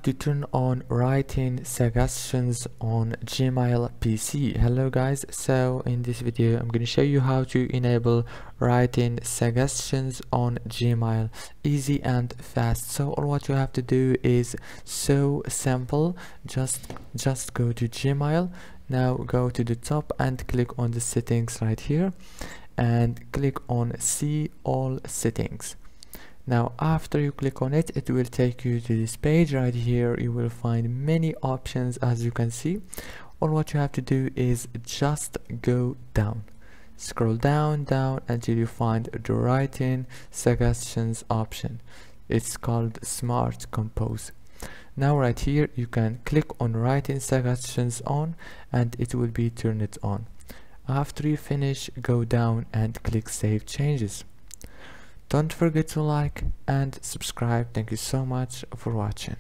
to turn on writing suggestions on Gmail PC. Hello guys, so in this video I'm going to show you how to enable writing suggestions on Gmail, easy and fast. So all what you have to do is so simple. Just go to Gmail. Now go to the top and click on the settings right here and click on see all settings. Now after you click on it, it will take you to this page right here. You will find many options, as you can see. All what you have to do is just go down, scroll down until you find the writing suggestions option. It's called Smart Compose. Now right here you can click on writing suggestions on and it will be turned on. After you finish, go down and click save changes. Don't forget to like and subscribe. Thank you so much for watching.